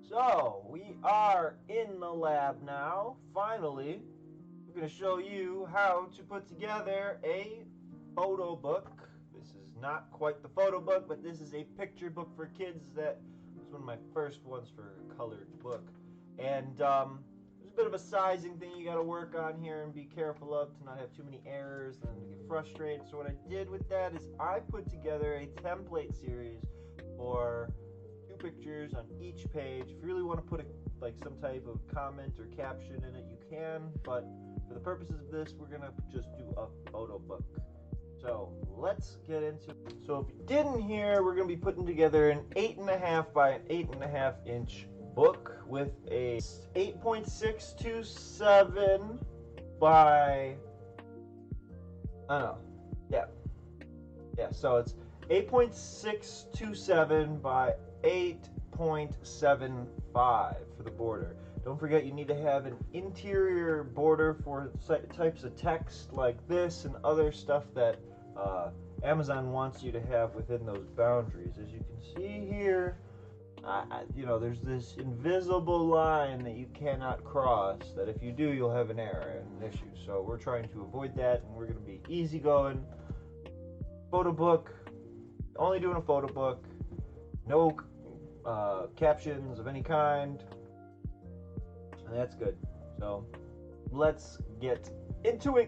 So, we are in the lab now. Finally, we're going to show you how to put together a photo book. This is not quite the photo book, but this is a picture book for kids that was one of my first ones for a colored book. And there's a bit of a sizing thing you got to work on here and be careful of to not have too many errors and to get frustrated. So what I did with that is I put together a template series for pictures on each page. If you really want to put like some type of comment or caption in it, you can, but for the purposes of this, we're gonna just do a photo book. So let's get into it. So if you didn't hear, we're gonna be putting together an 8.5 by an 8.5 inch book with a 8.627 by, I don't know, yeah, so it's 8.627 by 8.75 for the border. Don't forget you need to have an interior border for types of text like this and other stuff that Amazon wants you to have within those boundaries. As you can see here, there's this invisible line that you cannot cross, that if you do, you'll have an error and an issue. So we're trying to avoid that, and we're going to be easygoing. Photo book, only doing a photo book, no captions of any kind, and that's good. So let's get into it.